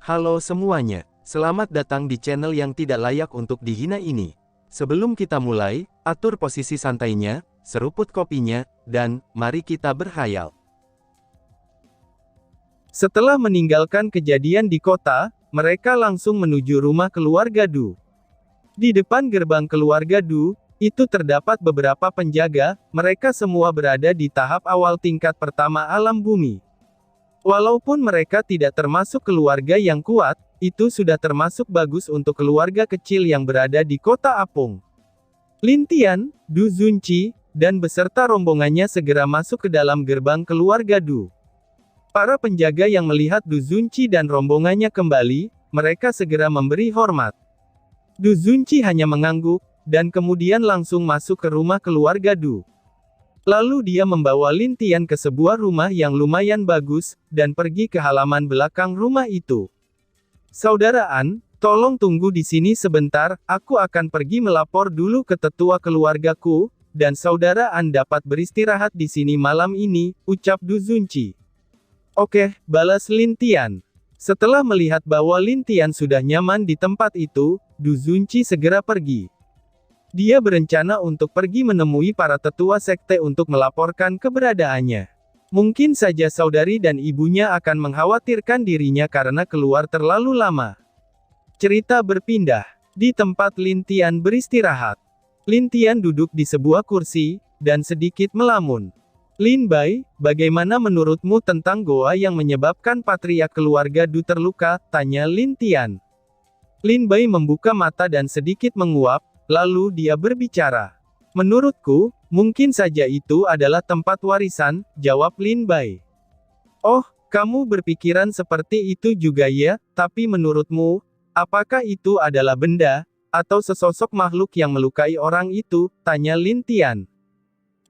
Halo semuanya, selamat datang di channel yang tidak layak untuk dihina ini. Sebelum kita mulai, atur posisi santainya, seruput kopinya, dan mari kita berkhayal. Setelah meninggalkan kejadian di kota, mereka langsung menuju rumah keluarga Du. Di depan gerbang keluarga Du, itu terdapat beberapa penjaga, mereka semua berada di tahap awal tingkat pertama alam bumi. Walaupun mereka tidak termasuk keluarga yang kuat, itu sudah termasuk bagus untuk keluarga kecil yang berada di kota Apung. Lin Tian, Du Zunci, dan beserta rombongannya segera masuk ke dalam gerbang keluarga Du. Para penjaga yang melihat Du Zunci dan rombongannya kembali, mereka segera memberi hormat. Du Zunci hanya mengangguk, dan kemudian langsung masuk ke rumah keluarga Du. Lalu dia membawa Lin Tian ke sebuah rumah yang lumayan bagus, dan pergi ke halaman belakang rumah itu. Saudara An, tolong tunggu di sini sebentar, aku akan pergi melapor dulu ke tetua keluargaku, dan saudara An dapat beristirahat di sini malam ini, ucap Du Zunci. Oke, balas Lin Tian. Setelah melihat bahwa Lin Tian sudah nyaman di tempat itu, Du Zunci segera pergi. Dia berencana untuk pergi menemui para tetua sekte untuk melaporkan keberadaannya. Mungkin saja saudari dan ibunya akan mengkhawatirkan dirinya karena keluar terlalu lama. Cerita berpindah. Di tempat Lin Tian beristirahat. Lin Tian duduk di sebuah kursi, dan sedikit melamun. Lin Bai, bagaimana menurutmu tentang goa yang menyebabkan patriark keluarga Du terluka? Tanya Lin Tian. Lin Bai membuka mata dan sedikit menguap. Lalu dia berbicara. Menurutku, mungkin saja itu adalah tempat warisan, jawab Lin Bai. Oh, kamu berpikiran seperti itu juga ya, tapi menurutmu, apakah itu adalah benda, atau sesosok makhluk yang melukai orang itu? Tanya Lin Tian.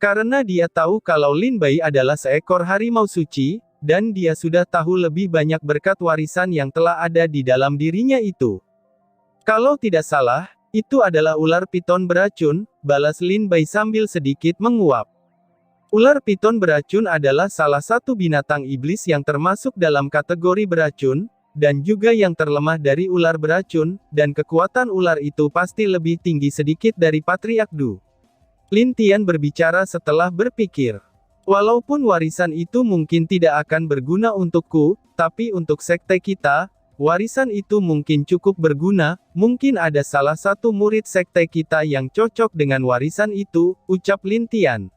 Karena dia tahu kalau Lin Bai adalah seekor harimau suci, dan dia sudah tahu lebih banyak berkat warisan yang telah ada di dalam dirinya itu. Kalau tidak salah, itu adalah ular piton beracun, balas Lin Bai sambil sedikit menguap. Ular piton beracun adalah salah satu binatang iblis yang termasuk dalam kategori beracun, dan juga yang terlemah dari ular beracun, dan kekuatan ular itu pasti lebih tinggi sedikit dari patriark Du. Lin Tian berbicara setelah berpikir. Walaupun warisan itu mungkin tidak akan berguna untukku, tapi untuk sekte kita, warisan itu mungkin cukup berguna, mungkin ada salah satu murid sekte kita yang cocok dengan warisan itu, ucap Lin Tian.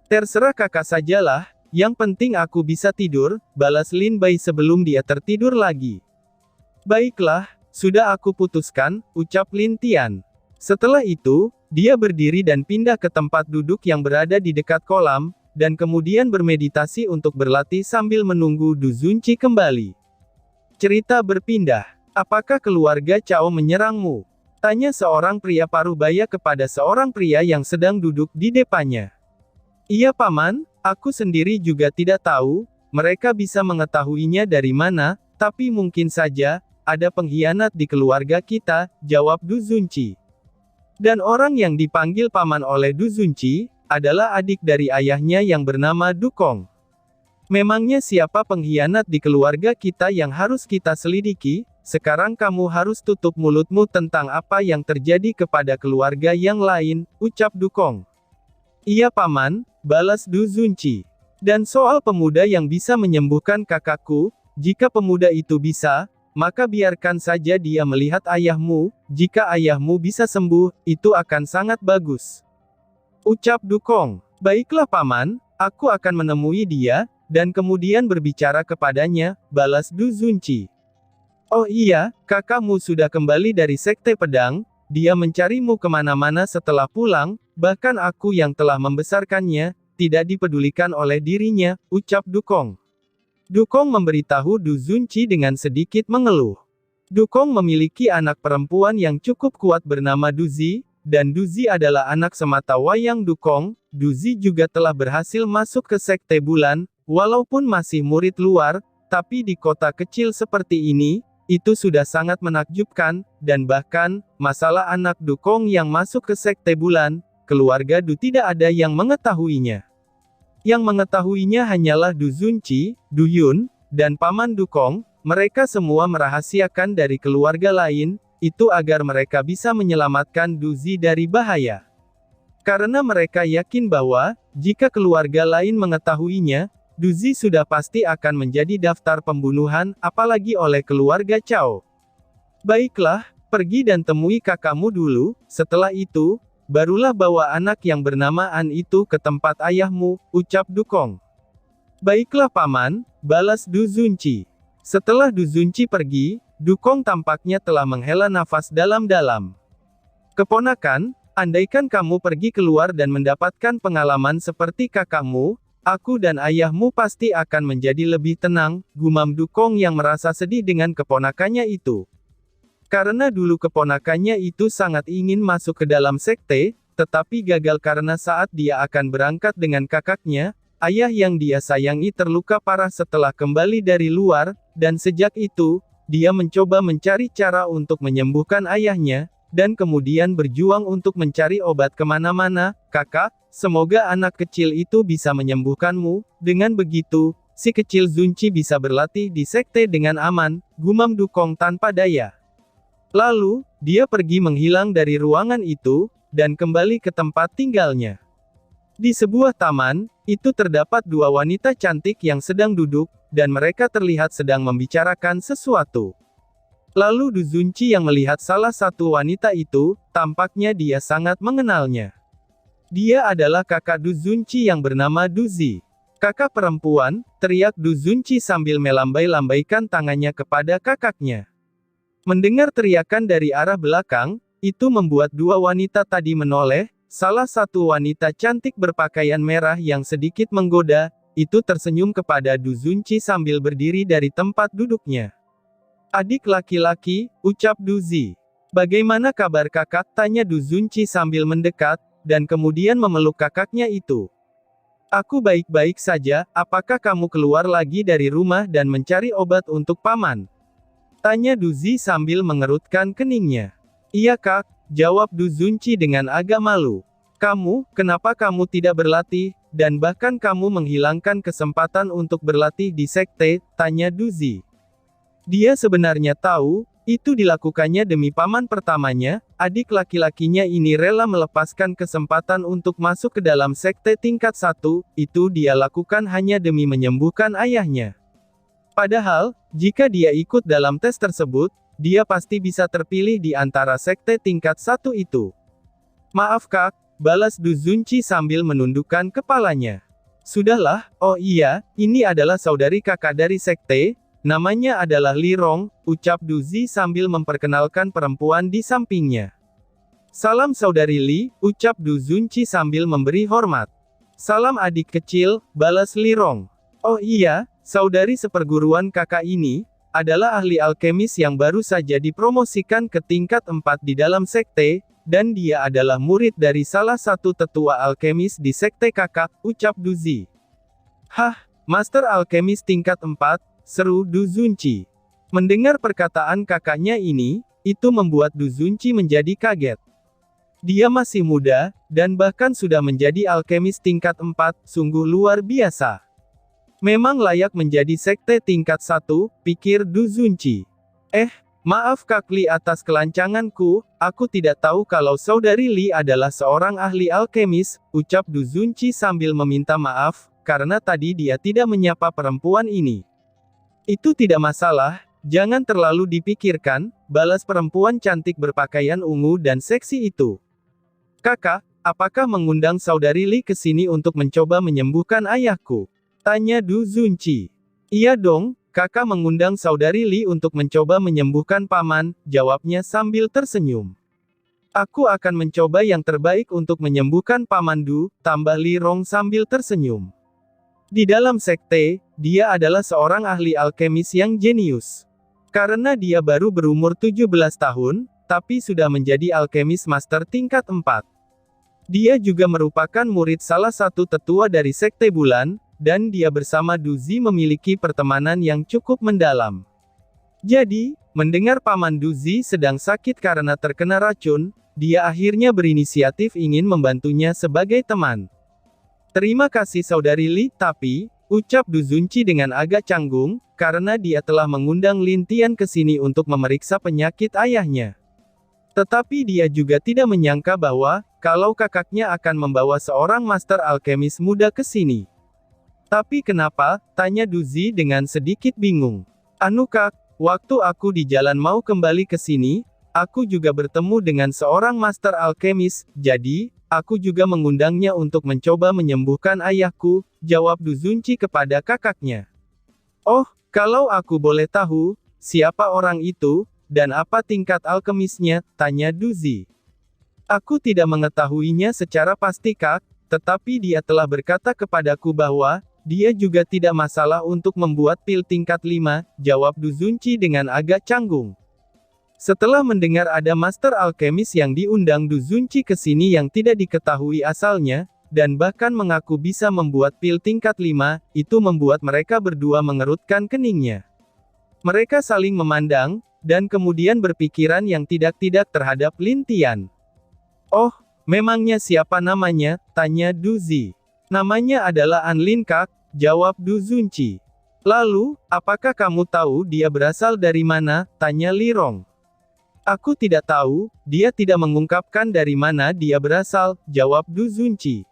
Terserah kakak sajalah, yang penting aku bisa tidur, balas Lin Bai sebelum dia tertidur lagi. Baiklah, sudah aku putuskan, ucap Lin Tian. Setelah itu, dia berdiri dan pindah ke tempat duduk yang berada di dekat kolam, dan kemudian bermeditasi untuk berlatih sambil menunggu Du Zunci kembali. Cerita berpindah. Apakah keluarga Cao menyerangmu? Tanya seorang pria parubaya kepada seorang pria yang sedang duduk di depannya. Iya paman, aku sendiri juga tidak tahu, mereka bisa mengetahuinya dari mana, tapi mungkin saja, ada pengkhianat di keluarga kita, jawab Du Zunci. Dan orang yang dipanggil paman oleh Du Zunci, adalah adik dari ayahnya yang bernama Du Kong. Memangnya siapa pengkhianat di keluarga kita yang harus kita selidiki? Sekarang kamu harus tutup mulutmu tentang apa yang terjadi kepada keluarga yang lain, ucap Du Kong. Iya paman, balas Du Zunci. Dan soal pemuda yang bisa menyembuhkan kakakku, jika pemuda itu bisa, maka biarkan saja dia melihat ayahmu, jika ayahmu bisa sembuh, itu akan sangat bagus. Ucap Du Kong. Baiklah paman, aku akan menemui dia, dan kemudian berbicara kepadanya, balas Du Zunci. Oh iya, kakakmu sudah kembali dari sekte pedang, dia mencarimu kemana-mana setelah pulang, bahkan aku yang telah membesarkannya, tidak dipedulikan oleh dirinya, ucap Du Kong. Du Kong memberitahu Du Zunci dengan sedikit mengeluh. Du Kong memiliki anak perempuan yang cukup kuat bernama Du Zi, dan Du Zi adalah anak semata wayang Du Kong. Du Zi juga telah berhasil masuk ke sekte bulan, walaupun masih murid luar, tapi di kota kecil seperti ini, itu sudah sangat menakjubkan, dan bahkan, masalah anak Du Kong yang masuk ke sekte bulan, keluarga Du tidak ada yang mengetahuinya. Yang mengetahuinya hanyalah Du Zunci, Du Yun, dan paman Du Kong, mereka semua merahasiakan dari keluarga lain, itu agar mereka bisa menyelamatkan Duzi dari bahaya. Karena mereka yakin bahwa, jika keluarga lain mengetahuinya, Duzi sudah pasti akan menjadi daftar pembunuhan, apalagi oleh keluarga Cao. Baiklah, pergi dan temui kakakmu dulu, setelah itu, barulah bawa anak yang bernama An itu ke tempat ayahmu, ucap Dukong. Baiklah paman, balas Du Zunci. Setelah Du Zunci pergi, Dukong tampaknya telah menghela nafas dalam-dalam. Keponakan, andaikan kamu pergi keluar dan mendapatkan pengalaman seperti kakakmu, aku dan ayahmu pasti akan menjadi lebih tenang, gumam Dukong yang merasa sedih dengan keponakannya itu. Karena dulu keponakannya itu sangat ingin masuk ke dalam sekte, tetapi gagal karena saat dia akan berangkat dengan kakaknya, ayah yang dia sayangi terluka parah setelah kembali dari luar, dan sejak itu, dia mencoba mencari cara untuk menyembuhkan ayahnya, dan kemudian berjuang untuk mencari obat kemana-mana. Kakak, semoga anak kecil itu bisa menyembuhkanmu. Dengan begitu, si kecil Zunci bisa berlatih di sekte dengan aman, gumam Dukong tanpa daya. Lalu, dia pergi menghilang dari ruangan itu, dan kembali ke tempat tinggalnya. Di sebuah taman, itu terdapat dua wanita cantik yang sedang duduk, dan mereka terlihat sedang membicarakan sesuatu. Lalu Du Zunci yang melihat salah satu wanita itu, tampaknya dia sangat mengenalnya. Dia adalah kakak Du Zunci yang bernama Duzi. Kakak perempuan, teriak Du Zunci sambil melambai-lambaikan tangannya kepada kakaknya. Mendengar teriakan dari arah belakang, itu membuat dua wanita tadi menoleh. Salah satu wanita cantik berpakaian merah yang sedikit menggoda, itu tersenyum kepada Du Zunci sambil berdiri dari tempat duduknya. Adik laki-laki, ucap Duzi. Bagaimana kabar kakak? Tanya Du Zunci sambil mendekat, dan kemudian memeluk kakaknya itu. Aku baik-baik saja, apakah kamu keluar lagi dari rumah dan mencari obat untuk paman? Tanya Duzi sambil mengerutkan keningnya. Iya kak, jawab Du Zunci dengan agak malu. Kenapa kamu tidak berlatih, dan bahkan kamu menghilangkan kesempatan untuk berlatih di sekte? Tanya Duzi. Dia sebenarnya tahu, itu dilakukannya demi paman pertamanya, adik laki-lakinya ini rela melepaskan kesempatan untuk masuk ke dalam sekte tingkat 1, itu dia lakukan hanya demi menyembuhkan ayahnya. Padahal, jika dia ikut dalam tes tersebut, dia pasti bisa terpilih di antara sekte tingkat 1 itu. Maaf kak, balas Du Zunci sambil menundukkan kepalanya. Sudahlah, oh iya, ini adalah saudari kakak dari sekte, namanya adalah Li Rong, ucap Duzi sambil memperkenalkan perempuan di sampingnya. Salam saudari Li, ucap Du Zunci sambil memberi hormat. Salam adik kecil, balas Li Rong. Oh iya, saudari seperguruan kakak ini, adalah ahli alkemis yang baru saja dipromosikan ke tingkat 4 di dalam sekte, dan dia adalah murid dari salah satu tetua alkemis di sekte kakak, ucap Duzi. Hah, master alkemis tingkat 4, seru Du Zunci. Mendengar perkataan kakaknya ini, itu membuat Du Zunci menjadi kaget. Dia masih muda, dan bahkan sudah menjadi alkemis tingkat 4, sungguh luar biasa. Memang layak menjadi sekte tingkat 1, pikir Du Zunci. Maaf Kak Li atas kelancanganku, aku tidak tahu kalau saudari Li adalah seorang ahli alkemis, ucap Du Zunci sambil meminta maaf, karena tadi dia tidak menyapa perempuan ini. Itu tidak masalah, jangan terlalu dipikirkan, balas perempuan cantik berpakaian ungu dan seksi itu. Kakak, apakah mengundang saudari Li ke sini untuk mencoba menyembuhkan ayahku? Tanya Du Zunci. Iya dong, kakak mengundang saudari Li untuk mencoba menyembuhkan paman, jawabnya sambil tersenyum. Aku akan mencoba yang terbaik untuk menyembuhkan paman Du, tambah Li Rong sambil tersenyum. Di dalam sekte, dia adalah seorang ahli alkemis yang jenius. Karena dia baru berumur 17 tahun, tapi sudah menjadi alkemis master tingkat 4. Dia juga merupakan murid salah satu tetua dari sekte bulan, dan dia bersama Duzi memiliki pertemanan yang cukup mendalam. Jadi, mendengar paman Duzi sedang sakit karena terkena racun, dia akhirnya berinisiatif ingin membantunya sebagai teman. Terima kasih saudari Li, tapi, ucap Du Zunci dengan agak canggung, karena dia telah mengundang Lin Tian ke sini untuk memeriksa penyakit ayahnya. Tetapi dia juga tidak menyangka bahwa, kalau kakaknya akan membawa seorang master alkemis muda ke sini. Tapi kenapa? Tanya Duzi dengan sedikit bingung. Anu kak, waktu aku di jalan mau kembali ke sini, aku juga bertemu dengan seorang master alkemis, jadi, aku juga mengundangnya untuk mencoba menyembuhkan ayahku, jawab Du Zunci kepada kakaknya. Oh, kalau aku boleh tahu, siapa orang itu, dan apa tingkat alkemisnya, tanya Duzi. Aku tidak mengetahuinya secara pasti kak, tetapi dia telah berkata kepadaku bahwa, dia juga tidak masalah untuk membuat pil tingkat 5, jawab Du Zunci dengan agak canggung. Setelah mendengar ada master alkemis yang diundang Du Zunci ke sini yang tidak diketahui asalnya, dan bahkan mengaku bisa membuat pil tingkat 5, itu membuat mereka berdua mengerutkan keningnya. Mereka saling memandang, dan kemudian berpikiran yang tidak-tidak terhadap Lin Tian. Oh, memangnya siapa namanya? Tanya Duzi. Namanya adalah Anlin kak, jawab Du Zunci. Lalu, apakah kamu tahu dia berasal dari mana? Tanya Lirong. Aku tidak tahu, dia tidak mengungkapkan dari mana dia berasal, jawab Du Zunci.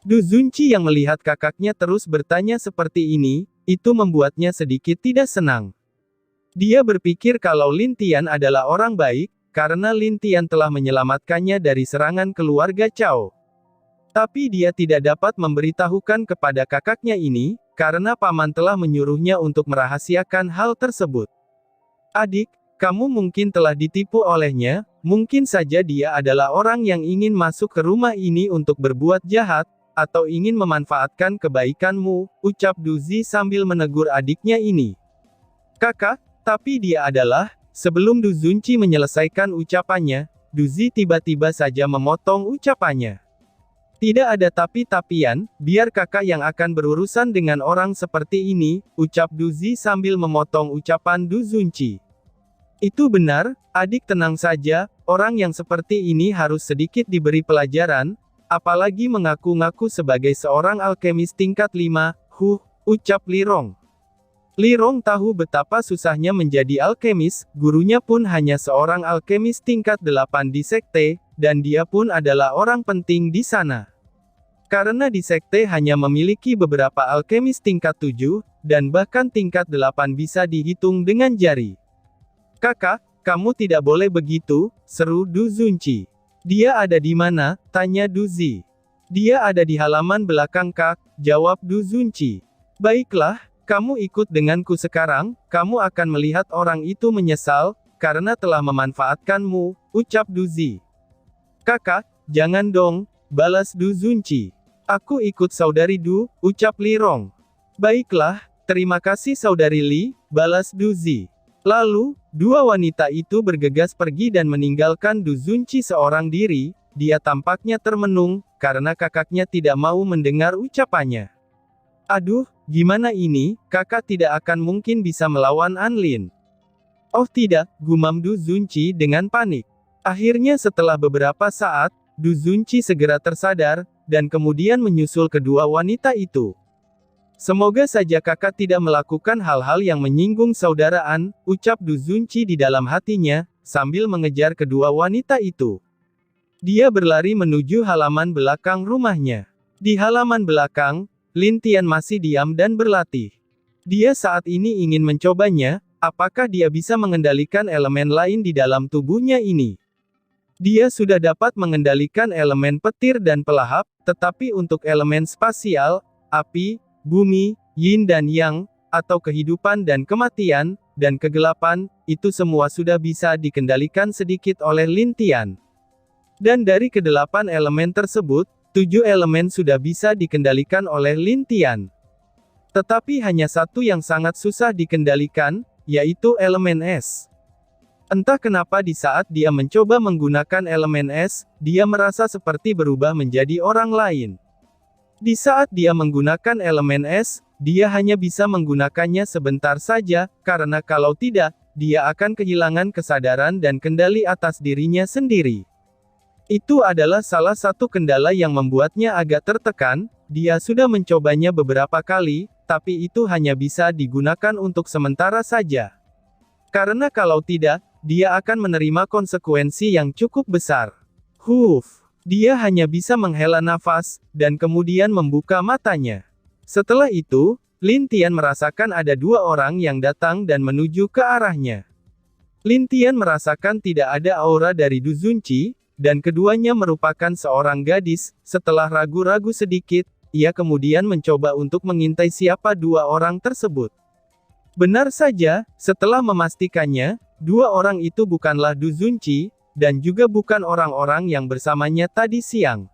Du Zunci yang melihat kakaknya terus bertanya seperti ini, itu membuatnya sedikit tidak senang. Dia berpikir kalau Lin Tian adalah orang baik, karena Lin Tian telah menyelamatkannya dari serangan keluarga Cao. Tapi dia tidak dapat memberitahukan kepada kakaknya ini, karena paman telah menyuruhnya untuk merahasiakan hal tersebut. Adik, kamu mungkin telah ditipu olehnya, mungkin saja dia adalah orang yang ingin masuk ke rumah ini untuk berbuat jahat, atau ingin memanfaatkan kebaikanmu, ucap Duzi sambil menegur adiknya ini. Kakak, tapi dia adalah, sebelum Du Zunci menyelesaikan ucapannya, Duzi tiba-tiba saja memotong ucapannya. Tidak ada tapi-tapian, biar kakak yang akan berurusan dengan orang seperti ini, ucap Duzi sambil memotong ucapan Du Zunci. Itu benar, adik tenang saja, orang yang seperti ini harus sedikit diberi pelajaran, apalagi mengaku-ngaku sebagai seorang alkemis tingkat 5, ucap Lirong. Lirong tahu betapa susahnya menjadi alkemis, gurunya pun hanya seorang alkemis tingkat 8 di sekte, dan dia pun adalah orang penting di sana. Karena di sekte hanya memiliki beberapa alkemis tingkat 7, dan bahkan tingkat 8 bisa dihitung dengan jari. Kakak, kamu tidak boleh begitu, seru Du Zunci. Dia ada di mana? Tanya Duzi. Dia ada di halaman belakang kak, jawab Du Zunci. Baiklah, kamu ikut denganku sekarang, kamu akan melihat orang itu menyesal, karena telah memanfaatkanmu, ucap Duzi. Kakak, jangan dong, balas Du Zunci. Aku ikut saudari Du, ucap Lirong. Baiklah, terima kasih saudari Li, balas Duzi. Lalu, dua wanita itu bergegas pergi dan meninggalkan Du Zunci seorang diri, dia tampaknya termenung, karena kakaknya tidak mau mendengar ucapannya. Aduh, gimana ini, kakak tidak akan mungkin bisa melawan Anlin. Oh tidak, gumam Du Zunci dengan panik. Akhirnya setelah beberapa saat, Du Zunci segera tersadar, dan kemudian menyusul kedua wanita itu. Semoga saja kakak tidak melakukan hal-hal yang menyinggung saudaraan, ucap Du Zunci di dalam hatinya, sambil mengejar kedua wanita itu. Dia berlari menuju halaman belakang rumahnya. Di halaman belakang, Lin Tian masih diam dan berlatih. Dia saat ini ingin mencobanya, apakah dia bisa mengendalikan elemen lain di dalam tubuhnya ini. Dia sudah dapat mengendalikan elemen petir dan pelahap, tetapi untuk elemen spasial, api, bumi, yin dan yang, atau kehidupan dan kematian, dan kegelapan, itu semua sudah bisa dikendalikan sedikit oleh Lin Tian. Dan dari kedelapan elemen tersebut, 7 elemen sudah bisa dikendalikan oleh Lin Tian. Tetapi hanya satu yang sangat susah dikendalikan, yaitu elemen es. Entah kenapa di saat dia mencoba menggunakan elemen es, dia merasa seperti berubah menjadi orang lain. Di saat dia menggunakan elemen es, dia hanya bisa menggunakannya sebentar saja, karena kalau tidak, dia akan kehilangan kesadaran dan kendali atas dirinya sendiri. Itu adalah salah satu kendala yang membuatnya agak tertekan. Dia sudah mencobanya beberapa kali, tapi itu hanya bisa digunakan untuk sementara saja. Karena kalau tidak, dia akan menerima konsekuensi yang cukup besar. Dia hanya bisa menghela nafas, dan kemudian membuka matanya. Setelah itu, Lin Tian merasakan ada dua orang yang datang dan menuju ke arahnya. Lin Tian merasakan tidak ada aura dari Du Zunqi, dan keduanya merupakan seorang gadis. Setelah ragu-ragu sedikit, ia kemudian mencoba untuk mengintai siapa dua orang tersebut. Benar saja, setelah memastikannya, dua orang itu bukanlah Du Zunqi, dan juga bukan orang-orang yang bersamanya tadi siang.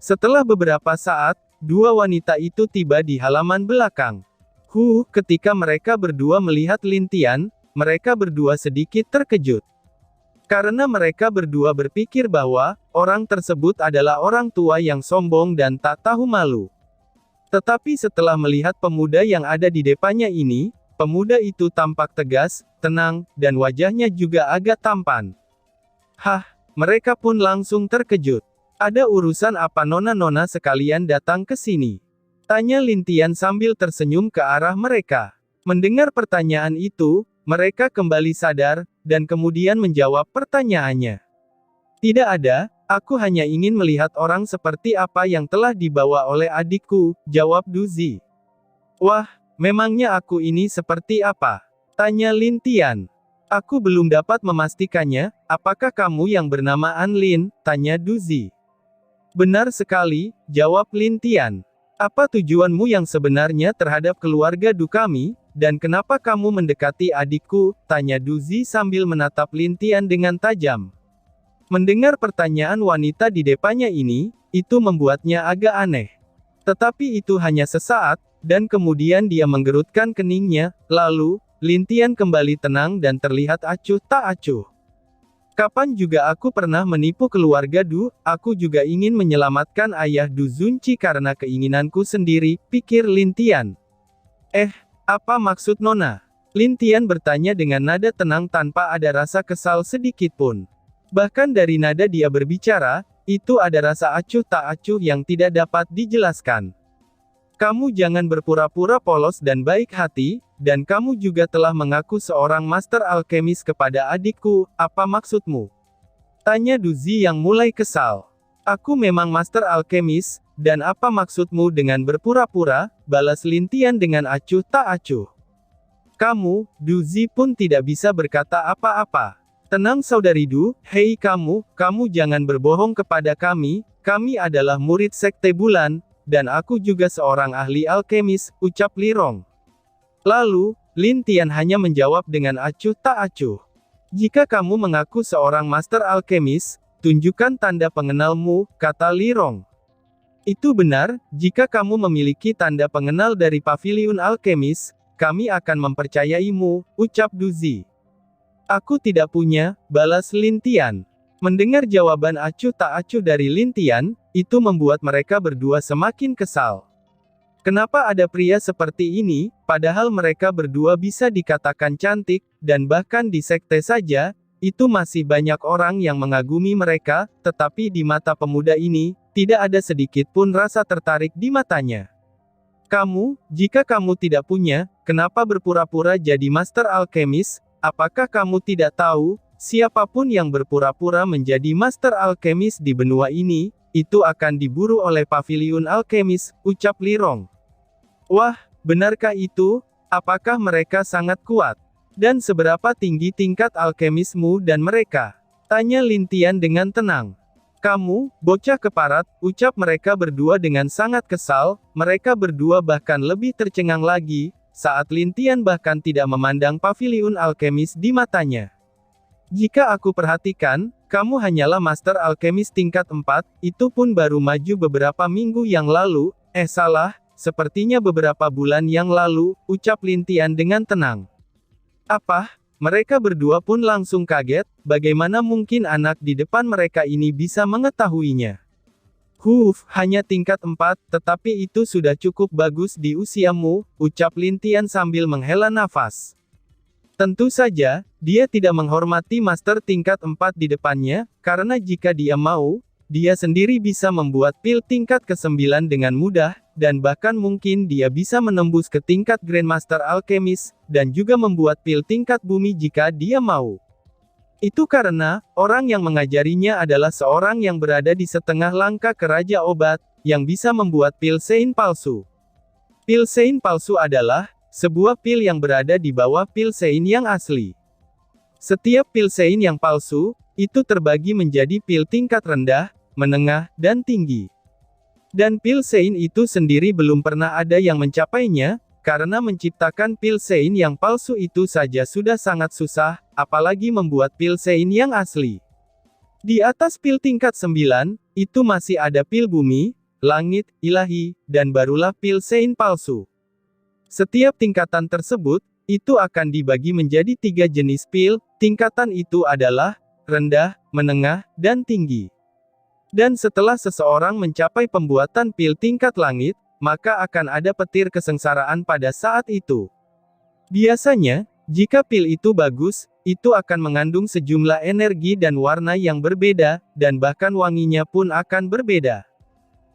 Setelah beberapa saat, dua wanita itu tiba di halaman belakang. Ketika mereka berdua melihat Lin Tian, mereka berdua sedikit terkejut. Karena mereka berdua berpikir bahwa, orang tersebut adalah orang tua yang sombong dan tak tahu malu. Tetapi setelah melihat pemuda yang ada di depannya ini, pemuda itu tampak tegas, tenang, dan wajahnya juga agak tampan. Mereka pun langsung terkejut. Ada urusan apa nona-nona sekalian datang ke sini? Tanya Lin Tian sambil tersenyum ke arah mereka. Mendengar pertanyaan itu, mereka kembali sadar, dan kemudian menjawab pertanyaannya. Tidak ada, aku hanya ingin melihat orang seperti apa yang telah dibawa oleh adikku, jawab Du Zi. Wah, memangnya aku ini seperti apa? Tanya Lin Tian. Aku belum dapat memastikannya, apakah kamu yang bernama An Lin? Tanya Du Zi. Benar sekali, jawab Lin Tian. Apa tujuanmu yang sebenarnya terhadap keluarga Du kami, dan kenapa kamu mendekati adikku? Tanya Du Zi sambil menatap Lin Tian dengan tajam. Mendengar pertanyaan wanita di depannya ini, itu membuatnya agak aneh. Tetapi itu hanya sesaat, dan kemudian dia menggerutkan keningnya, lalu, Lin Tian kembali tenang dan terlihat acuh tak acuh. Kapan juga aku pernah menipu keluarga Du, aku juga ingin menyelamatkan ayah Du Zunqi karena keinginanku sendiri, pikir Lin Tian. Apa maksud nona? Lin Tian bertanya dengan nada tenang tanpa ada rasa kesal sedikit pun. Bahkan dari nada dia berbicara, itu ada rasa acuh tak acuh yang tidak dapat dijelaskan. Kamu jangan berpura-pura polos dan baik hati, dan kamu juga telah mengaku seorang master alkemis kepada adikku, apa maksudmu? Tanya Du Zi yang mulai kesal. Aku memang master alkemis, dan apa maksudmu dengan berpura-pura, balas Lin Tian dengan acuh tak acuh. Kamu, Du Zi pun tidak bisa berkata apa-apa. Tenang saudari Du, hei kamu jangan berbohong kepada kami adalah murid sekte bulan, dan aku juga seorang ahli alkemis, ucap Li Rong. Lalu, Lin Tian hanya menjawab dengan acuh tak acuh. Jika kamu mengaku seorang master alkemis, tunjukkan tanda pengenalmu, kata Li Rong. Itu benar, jika kamu memiliki tanda pengenal dari paviliun alkemis, kami akan mempercayaimu, ucap Du Zi. Aku tidak punya, balas Lin Tian. Mendengar jawaban acuh tak acuh dari Lin Tian, itu membuat mereka berdua semakin kesal. Kenapa ada pria seperti ini, padahal mereka berdua bisa dikatakan cantik, dan bahkan di sekte saja, itu masih banyak orang yang mengagumi mereka, tetapi di mata pemuda ini, tidak ada sedikit pun rasa tertarik di matanya. Jika kamu tidak punya, kenapa berpura-pura jadi master alkemis? Apakah kamu tidak tahu, siapapun yang berpura-pura menjadi master alkemis di benua ini, itu akan diburu oleh paviliun alkemis, ucap Li Rong. Wah, benarkah itu? Apakah mereka sangat kuat? Dan seberapa tinggi tingkat alkemismu dan mereka? Tanya Lin Tian dengan tenang. Kamu, bocah keparat, ucap mereka berdua dengan sangat kesal, mereka berdua bahkan lebih tercengang lagi, saat Lin Tian bahkan tidak memandang paviliun alkemis di matanya. Jika aku perhatikan, kamu hanyalah master alkemis tingkat 4, itu pun baru maju beberapa minggu yang lalu, salah, sepertinya beberapa bulan yang lalu, ucap Lin Tian dengan tenang. Apa? Mereka berdua pun langsung kaget, bagaimana mungkin anak di depan mereka ini bisa mengetahuinya. Hanya tingkat 4, tetapi itu sudah cukup bagus di usiamu, ucap Lin Tian sambil menghela nafas. Tentu saja, dia tidak menghormati master tingkat 4 di depannya, karena jika dia mau, dia sendiri bisa membuat pil tingkat ke-9 dengan mudah, dan bahkan mungkin dia bisa menembus ke tingkat Grandmaster Alchemist, dan juga membuat pil tingkat bumi jika dia mau. Itu karena, orang yang mengajarinya adalah seorang yang berada di setengah langkah ke Raja Obat, yang bisa membuat pil Sein palsu. Pil Sein palsu adalah sebuah pil yang berada di bawah pil Sein yang asli. Setiap pil Sein yang palsu, itu terbagi menjadi pil tingkat rendah, menengah, dan tinggi. Dan pil Sein itu sendiri belum pernah ada yang mencapainya, karena menciptakan pil Sein yang palsu itu saja sudah sangat susah, apalagi membuat pil Sein yang asli. Di atas pil tingkat 9, itu masih ada pil bumi, langit, ilahi, dan barulah pil Sein palsu. Setiap tingkatan tersebut, itu akan dibagi menjadi 3 jenis pil, tingkatan itu adalah, rendah, menengah, dan tinggi. Dan setelah seseorang mencapai pembuatan pil tingkat langit, maka akan ada petir kesengsaraan pada saat itu. Biasanya, jika pil itu bagus, itu akan mengandung sejumlah energi dan warna yang berbeda, dan bahkan wanginya pun akan berbeda.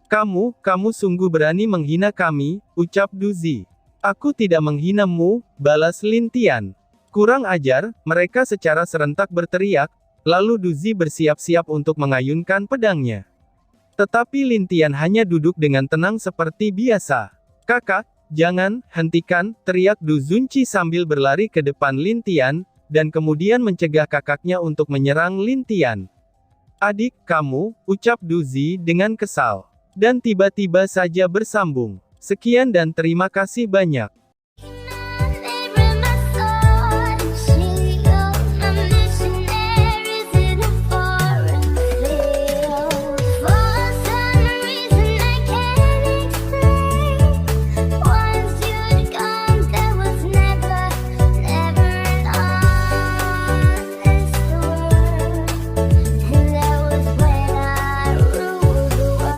Kamu sungguh berani menghina kami, ucap Duzi. Aku tidak menghinamu, balas Lin Tian. Kurang ajar, mereka secara serentak berteriak, lalu Duzi bersiap-siap untuk mengayunkan pedangnya. Tetapi Lin Tian hanya duduk dengan tenang seperti biasa. Kakak, jangan, hentikan, teriak Du Zunci sambil berlari ke depan Lin Tian, dan kemudian mencegah kakaknya untuk menyerang Lin Tian. Adik, kamu, ucap Duzi dengan kesal. Dan tiba-tiba saja bersambung. Sekian dan terima kasih banyak.